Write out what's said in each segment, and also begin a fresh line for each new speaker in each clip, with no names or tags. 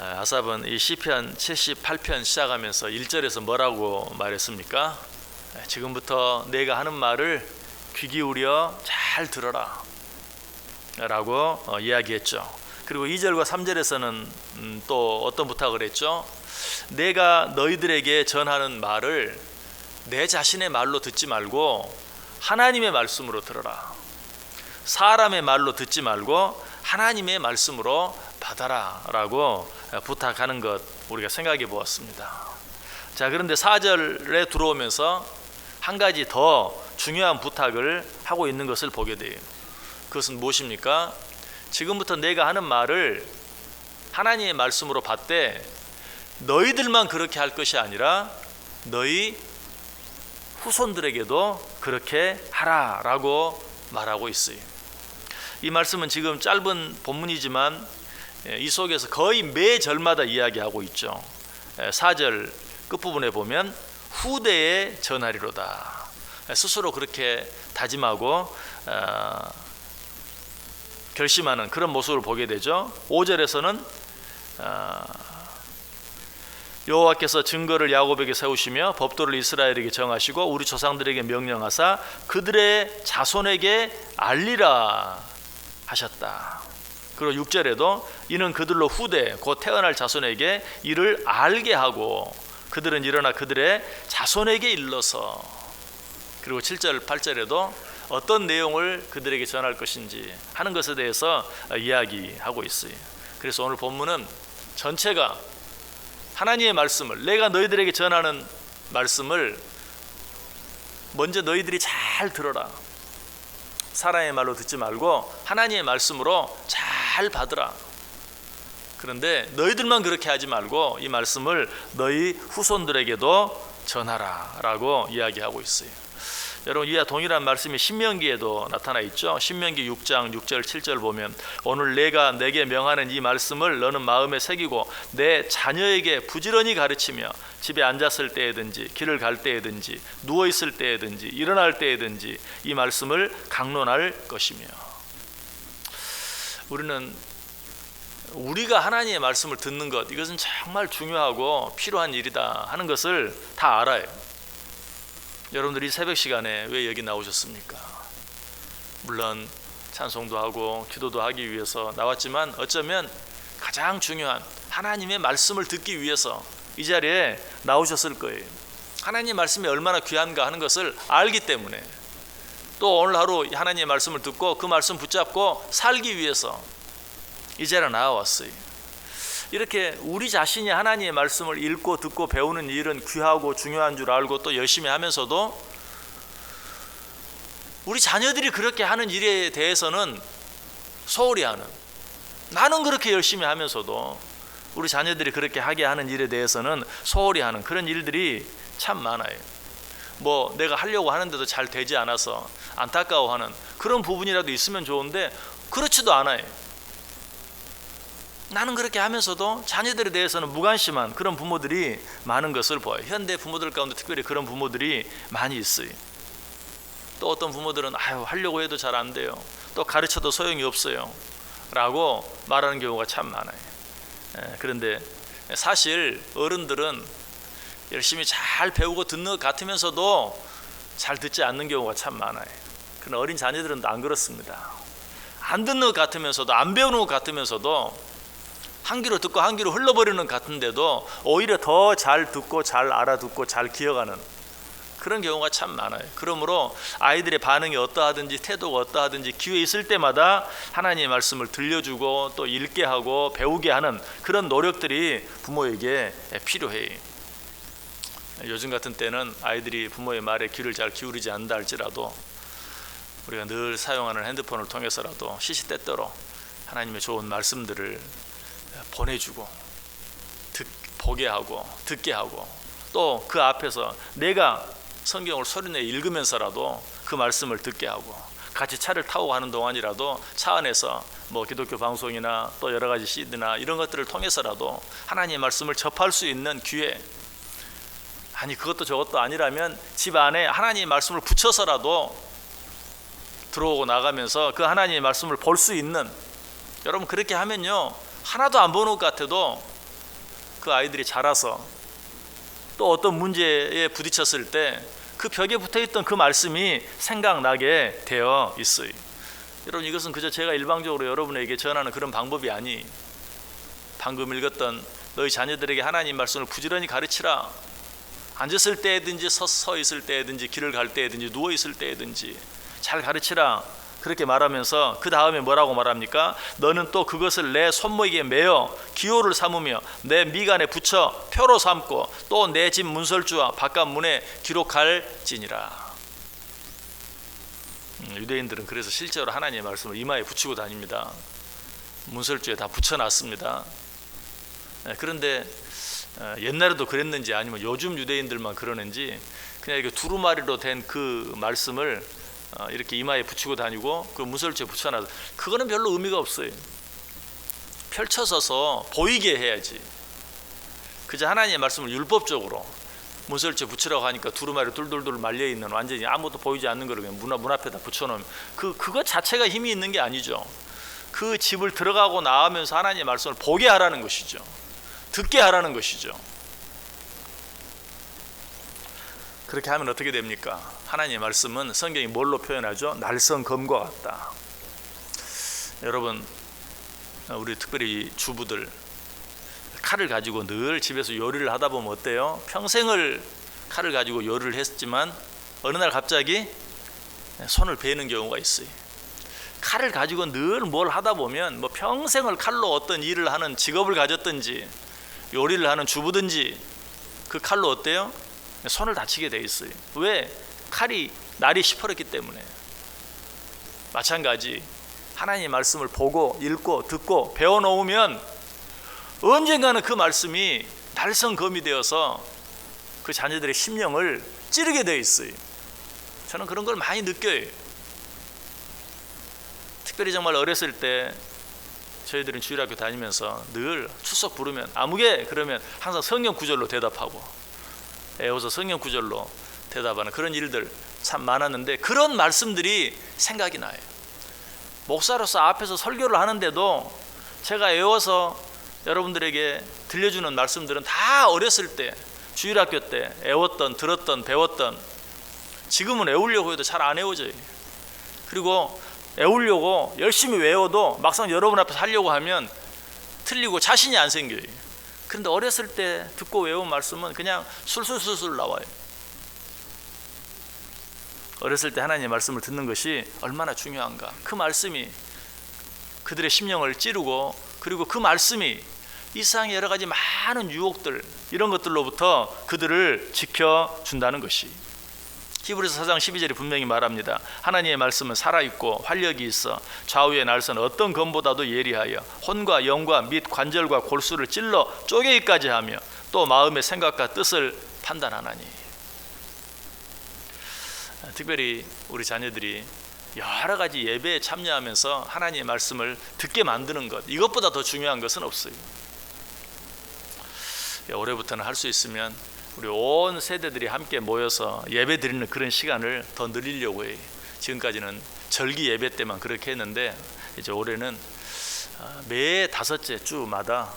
아삽은 이 시편 78편 시작하면서 1절에서 뭐라고 말했습니까? 지금부터 내가 하는 말을 귀 기울여 잘 들어라 라고 이야기했죠. 그리고 2절과 3절에서는 또 어떤 부탁을 했죠? 내가 너희들에게 전하는 말을 내 자신의 말로 듣지 말고 하나님의 말씀으로 들어라. 사람의 말로 듣지 말고 하나님의 말씀으로 받아라 라고 부탁하는 것 우리가 생각해 보았습니다. 자, 그런데 4절에 들어오면서 한 가지 더 중요한 부탁을 하고 있는 것을 보게 돼요. 그것은 무엇입니까? 지금부터 내가 하는 말을 하나님의 말씀으로 받되 너희들만 그렇게 할 것이 아니라 너희 후손들에게도 그렇게 하라 라고 말하고 있어요. 이 말씀은 지금 짧은 본문이지만 이 속에서 거의 매 절마다 이야기하고 있죠. 4절 끝부분에 보면 후대에 전하리로다. 스스로 그렇게 다짐하고 결심하는 그런 모습을 보게 되죠. 5절에서는 여호와께서 증거를 야곱에게 세우시며 법도를 이스라엘에게 정하시고 우리 조상들에게 명령하사 그들의 자손에게 알리라 하셨다. 그리고 6절에도 이는 그들로 후대 곧 태어날 자손에게 이를 알게 하고 그들은 일어나 그들의 자손에게 일러서, 그리고 7절 8절에도 어떤 내용을 그들에게 전할 것인지 하는 것에 대해서 이야기하고 있어요. 그래서 오늘 본문은 전체가 하나님의 말씀을, 내가 너희들에게 전하는 말씀을 먼저 너희들이 잘 들어라. 사람의 말로 듣지 말고 하나님의 말씀으로 잘 받으라. 그런데 너희들만 그렇게 하지 말고 이 말씀을 너희 후손들에게도 전하라 라고 이야기하고 있어요. 여러분, 이와 동일한 말씀이 신명기에도 나타나 있죠. 신명기 6장 6절 7절 보면 오늘 내가 내게 명하는 이 말씀을 너는 마음에 새기고 내 자녀에게 부지런히 가르치며 집에 앉았을 때에든지 길을 갈 때에든지 누워있을 때에든지 일어날 때에든지 이 말씀을 강론할 것이며. 우리가 하나님의 말씀을 듣는 것, 이것은 정말 중요하고 필요한 일이다 하는 것을 다 알아요. 여러분들이 새벽 시간에 왜 여기 나오셨습니까? 물론 찬송도 하고 기도도 하기 위해서 나왔지만 어쩌면 가장 중요한 하나님의 말씀을 듣기 위해서 이 자리에 나오셨을 거예요. 하나님의 말씀이 얼마나 귀한가 하는 것을 알기 때문에, 또 오늘 하루 하나님의 말씀을 듣고 그 말씀 붙잡고 살기 위해서 이 자리에 나와왔어요. 이렇게 우리 자신이 하나님의 말씀을 읽고 듣고 배우는 일은 귀하고 중요한 줄 알고 또 열심히 하면서도 우리 자녀들이 그렇게 하는 일에 대해서는 소홀히 하는, 나는 그렇게 열심히 하면서도 우리 자녀들이 그렇게 하게 하는 일에 대해서는 소홀히 하는 그런 일들이 참 많아요. 뭐 내가 하려고 하는데도 잘 되지 않아서 안타까워하는 그런 부분이라도 있으면 좋은데 그렇지도 않아요. 나는 그렇게 하면서도 자녀들에 대해서는 무관심한 그런 부모들이 많은 것을 보아요. 현대 부모들 가운데 특별히 그런 부모들이 많이 있어요. 또 어떤 부모들은 하려고 해도 잘 안 돼요, 또 가르쳐도 소용이 없어요 라고 말하는 경우가 참 많아요. 그런데 사실 어른들은 열심히 잘 배우고 듣는 것 같으면서도 잘 듣지 않는 경우가 참 많아요. 그러나 어린 자녀들은 안 그렇습니다. 안 듣는 것 같으면서도, 안 배우는 것 같으면서도 한 귀로 듣고 한 귀로 흘러버리는 것 같은데도 오히려 더 잘 듣고 잘 알아듣고 잘 기억하는 그런 경우가 참 많아요. 그러므로 아이들의 반응이 어떠하든지 태도가 어떠하든지 기회 있을 때마다 하나님의 말씀을 들려주고 또 읽게 하고 배우게 하는 그런 노력들이 부모에게 필요해요. 요즘 같은 때는 아이들이 부모의 말에 귀를 잘 기울이지 않는다 할지라도 우리가 늘 사용하는 핸드폰을 통해서라도 시시때때로 하나님의 좋은 말씀들을 보내주고 보게 하고 듣게 하고, 또 그 앞에서 내가 성경을 소리내 읽으면서라도 그 말씀을 듣게 하고, 같이 차를 타고 가는 동안이라도 차 안에서 뭐 기독교 방송이나 또 여러 가지 CD나 이런 것들을 통해서라도 하나님의 말씀을 접할 수 있는 기회, 아니 그것도 저것도 아니라면 집 안에 하나님의 말씀을 붙여서라도 들어오고 나가면서 그 하나님의 말씀을 볼 수 있는, 여러분 그렇게 하면요 하나도 안 보는 것 같아도 그 아이들이 자라서 또 어떤 문제에 부딪혔을 때 그 벽에 붙어있던 그 말씀이 생각나게 되어 있어요. 여러분, 이것은 그저 제가 일방적으로 여러분에게 전하는 그런 방법이 아니, 방금 읽었던 너희 자녀들에게 하나님 말씀을 부지런히 가르치라. 앉았을 때든지 서 있을 때든지 길을 갈 때든지 누워 있을 때든지 잘 가르치라. 그렇게 말하면서 그 다음에 뭐라고 말합니까? 너는 또 그것을 내 손목에 매어 기호를 삼으며 내 미간에 붙여 표로 삼고 또 내 집 문설주와 바깥 문에 기록할지니라. 유대인들은 그래서 실제로 하나님의 말씀을 이마에 붙이고 다닙니다. 문설주에 다 붙여놨습니다. 그런데 옛날에도 그랬는지 아니면 요즘 유대인들만 그러는지 그냥 이렇게 두루마리로 된 그 말씀을 이렇게 이마에 붙이고 다니고 그 문설주에 붙여놔서 그거는 별로 의미가 없어요. 펼쳐서서 보이게 해야지. 그저 하나님의 말씀을 율법적으로 문설주에 붙이라고 하니까 두루마리 둘둘둘 말려있는 완전히 아무것도 보이지 않는 거를 그냥 문 앞에다 붙여놓으면 그것 자체가 힘이 있는 게 아니죠. 그 집을 들어가고 나오면서 하나님의 말씀을 보게 하라는 것이죠. 듣게 하라는 것이죠. 그렇게 하면 어떻게 됩니까? 하나님의 말씀은 성경이 뭘로 표현하죠? 날성검과 같다. 여러분, 우리 특별히 주부들 칼을 가지고 늘 집에서 요리를 하다 보면 어때요? 평생을 칼을 가지고 요리를 했지만 어느 날 갑자기 손을 베는 경우가 있어요. 칼을 가지고 늘 뭘 하다 보면 뭐 평생을 칼로 어떤 일을 하는 직업을 가졌든지 요리를 하는 주부든지 그 칼로 어때요? 손을 다치게 돼 있어요. 왜? 칼이 날이 시퍼렇기 때문에. 마찬가지 하나님의 말씀을 보고 읽고 듣고 배워놓으면 언젠가는 그 말씀이 날성검이 되어서 그 자녀들의 심령을 찌르게 돼 있어요. 저는 그런 걸 많이 느껴요. 특별히 정말 어렸을 때 저희들은 주일학교 다니면서 늘 출석 부르면 아무개 그러면 항상 성경 구절로 대답하고 애워서 성경 구절로 대답하는 그런 일들 참 많았는데 그런 말씀들이 생각이 나요. 목사로서 앞에서 설교를 하는데도 제가 애워서 여러분들에게 들려주는 말씀들은 다 어렸을 때 주일학교 때 애웠던 들었던 배웠던 지금은 애우려고 해도 잘 안 애워져요. 그리고 애우려고 열심히 외워도 막상 여러분 앞에서 하려고 하면 틀리고 자신이 안 생겨요. 그런데 어렸을 때 듣고 외운 말씀은 그냥 술술술술 나와요. 어렸을 때 하나님의 말씀을 듣는 것이 얼마나 중요한가. 그 말씀이 그들의 심령을 찌르고 그리고 그 말씀이 이 세상의 여러 가지 많은 유혹들 이런 것들로부터 그들을 지켜준다는 것이 히브리서 4장 12절이 분명히 말합니다. 하나님의 말씀은 살아있고 활력이 있어 좌우의 날선 어떤 검보다도 예리하여 혼과 영과 및 관절과 골수를 찔러 쪼개기까지 하며 또 마음의 생각과 뜻을 판단하나니. 특별히 우리 자녀들이 여러 가지 예배에 참여하면서 하나님의 말씀을 듣게 만드는 것, 이것보다 더 중요한 것은 없어요. 올해부터는 할 수 있으면 우리 온 세대들이 함께 모여서 예배 드리는 그런 시간을 더 늘리려고 해요. 지금까지는 절기 예배 때만 그렇게 했는데 이제 올해는 매 다섯째 주마다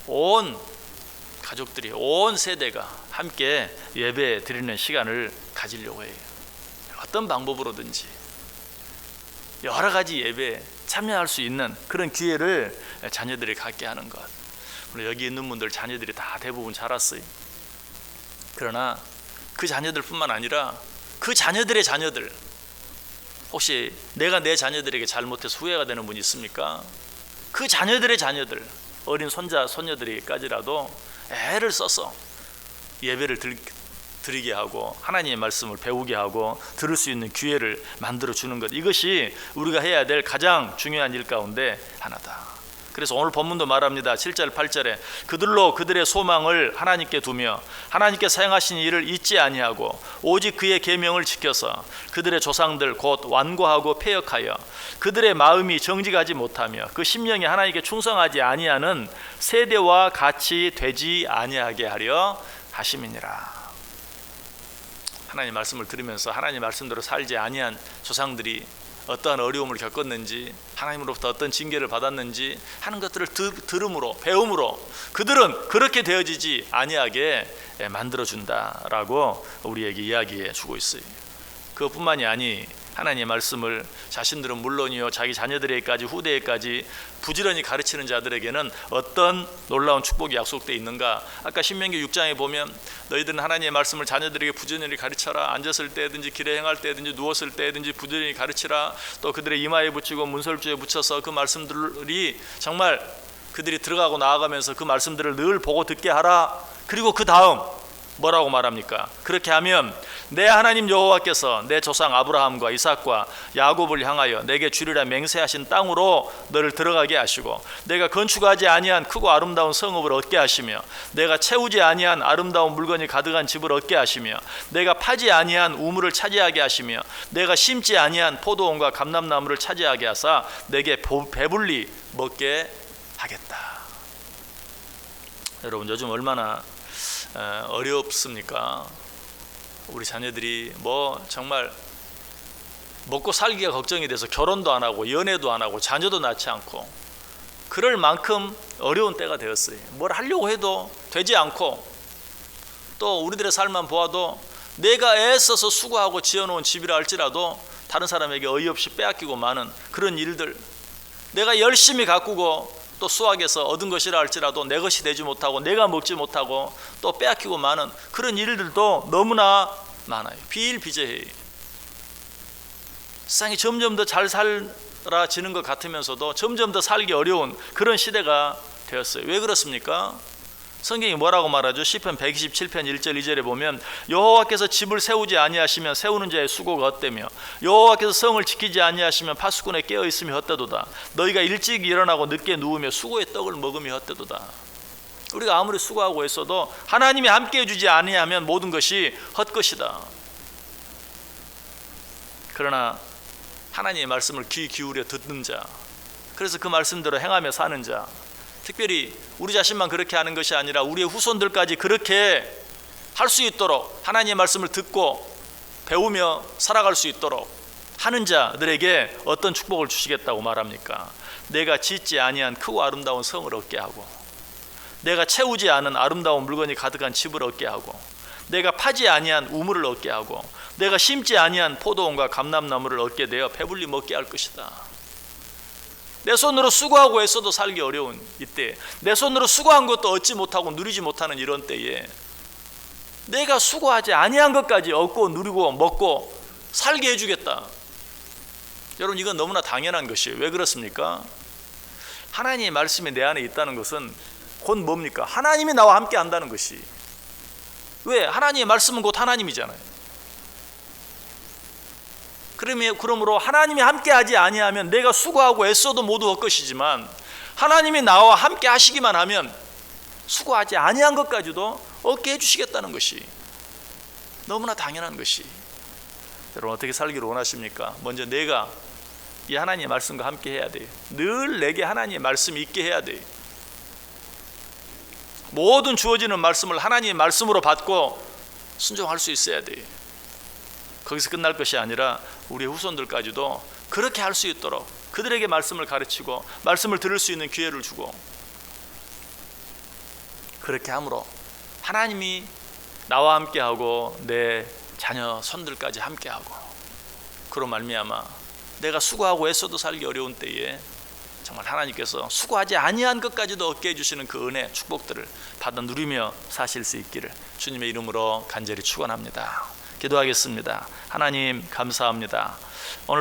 온 가족들이 온 세대가 함께 예배 드리는 시간을 가지려고 해요. 어떤 방법으로든지 여러 가지 예배에 참여할 수 있는 그런 기회를 자녀들이 갖게 하는 것. 물론 여기 있는 분들 자녀들이 다 대부분 자랐어요. 그러나 그 자녀들뿐만 아니라 그 자녀들의 자녀들, 혹시 내가 내 자녀들에게 잘못해서 후회가 되는 분이 있습니까? 그 자녀들의 자녀들, 어린 손자 손녀들에게까지라도 애를 써서 예배를 드리게 하고 하나님의 말씀을 배우게 하고 들을 수 있는 기회를 만들어 주는 것, 이것이 우리가 해야 될 가장 중요한 일 가운데 하나다. 그래서 오늘 본문도 말합니다. 7절 8절에 그들로 그들의 소망을 하나님께 두며 하나님께 사용하신 일을 잊지 아니하고 오직 그의 계명을 지켜서 그들의 조상들 곧 완고하고 패역하여 그들의 마음이 정직하지 못하며 그 심령이 하나님께 충성하지 아니하는 세대와 같이 되지 아니하게 하려 하심이니라. 하나님 말씀을 들으면서 하나님 말씀대로 살지 아니한 조상들이 어떠한 어려움을 겪었는지, 하나님으로부터 어떤 징계를 받았는지 하는 것들을 들음으로, 배움으로 그들은 그렇게 되어지지 아니하게 만들어준다라고 우리에게 이야기해 주고 있어요. 그것뿐만이 아니 하나님의 말씀을 자신들은 물론이요 자기 자녀들에게까지 후대에까지 부지런히 가르치는 자들에게는 어떤 놀라운 축복이 약속되어 있는가. 아까 신명기 6장에 보면 너희들은 하나님의 말씀을 자녀들에게 부지런히 가르쳐라. 앉았을 때든지 길에 행할 때든지 누웠을 때든지 부지런히 가르치라. 또 그들의 이마에 붙이고 문설주에 붙여서 그 말씀들이 정말 그들이 들어가고 나아가면서 그 말씀들을 늘 보고 듣게 하라. 그리고 그 다음 뭐라고 말합니까? 그렇게 하면 내 하나님 여호와께서 내 조상 아브라함과 이삭과 야곱을 향하여 내게 주리라 맹세하신 땅으로 너를 들어가게 하시고 내가 건축하지 아니한 크고 아름다운 성읍을 얻게 하시며 내가 채우지 아니한 아름다운 물건이 가득한 집을 얻게 하시며 내가 파지 아니한 우물을 차지하게 하시며 내가 심지 아니한 포도원과 감람나무를 차지하게 하사 내게 배불리 먹게 하겠다. 여러분 요즘 얼마나 어렵습니까? 우리 자녀들이 정말 먹고 살기가 걱정이 돼서 결혼도 안 하고 연애도 안 하고 자녀도 낳지 않고 그럴 만큼 어려운 때가 되었어요. 뭘 하려고 해도 되지 않고 또 우리들의 삶만 보아도 내가 애써서 수고하고 지어놓은 집이라 할지라도 다른 사람에게 어이없이 빼앗기고 마는 그런 일들, 내가 열심히 가꾸고 또 수확해서 얻은 것이라 할지라도 내 것이 되지 못하고 내가 먹지 못하고 또 빼앗기고 마는 그런 일들도 너무나 많아요. 비일비재해요. 세상이 점점 더 잘 살아지는 것 같으면서도 점점 더 살기 어려운 그런 시대가 되었어요. 왜 그렇습니까? 성경이 뭐라고 말하죠? 시편 127편 1절 2절에 보면 여호와께서 집을 세우지 아니하시면 세우는 자의 수고가 헛되며 여호와께서 성을 지키지 아니하시면 파수꾼의 깨어있음이 헛되도다. 너희가 일찍 일어나고 늦게 누우며 수고의 떡을 먹음이 헛되도다. 우리가 아무리 수고하고 있어도 하나님이 함께 해주지 아니하면 모든 것이 헛것이다. 그러나 하나님의 말씀을 귀 기울여 듣는 자, 그래서 그 말씀대로 행하며 사는 자, 특별히 우리 자신만 그렇게 하는 것이 아니라 우리의 후손들까지 그렇게 할 수 있도록 하나님의 말씀을 듣고 배우며 살아갈 수 있도록 하는 자들에게 어떤 축복을 주시겠다고 말합니까? 내가 짓지 아니한 크고 아름다운 성을 얻게 하고 내가 채우지 않은 아름다운 물건이 가득한 집을 얻게 하고 내가 파지 아니한 우물을 얻게 하고 내가 심지 아니한 포도원과 감람나무를 얻게 되어 배불리 먹게 할 것이다. 내 손으로 수고하고 애써도 살기 어려운 이때, 내 손으로 수고한 것도 얻지 못하고 누리지 못하는 이런 때에 내가 수고하지 아니한 것까지 얻고 누리고 먹고 살게 해주겠다. 여러분 이건 너무나 당연한 것이에요. 왜 그렇습니까? 하나님의 말씀이 내 안에 있다는 것은 곧 뭡니까? 하나님이 나와 함께 한다는 것이. 왜? 하나님의 말씀은 곧 하나님이잖아요. 그러므로 하나님이 함께하지 아니하면 내가 수고하고 애써도 모두 헛것이지만 하나님이 나와 함께 하시기만 하면 수고하지 아니한 것까지도 얻게 해주시겠다는 것이 너무나 당연한 것이. 여러분 어떻게 살기를 원하십니까? 먼저 내가 이 하나님의 말씀과 함께 해야 돼요. 늘 내게 하나님의 말씀이 있게 해야 돼요. 모든 주어지는 말씀을 하나님의 말씀으로 받고 순종할 수 있어야 돼요. 거기서 끝날 것이 아니라 우리 후손들까지도 그렇게 할 수 있도록 그들에게 말씀을 가르치고 말씀을 들을 수 있는 기회를 주고, 그렇게 함으로 하나님이 나와 함께하고 내 자녀 손들까지 함께하고, 그로 말미암아 내가 수고하고 애써도 살기 어려운 때에 정말 하나님께서 수고하지 아니한 것까지도 얻게 해주시는 그 은혜 축복들을 받아 누리며 사실 수 있기를 주님의 이름으로 간절히 축원합니다. 기도하겠습니다. 하나님 감사합니다. 오늘 또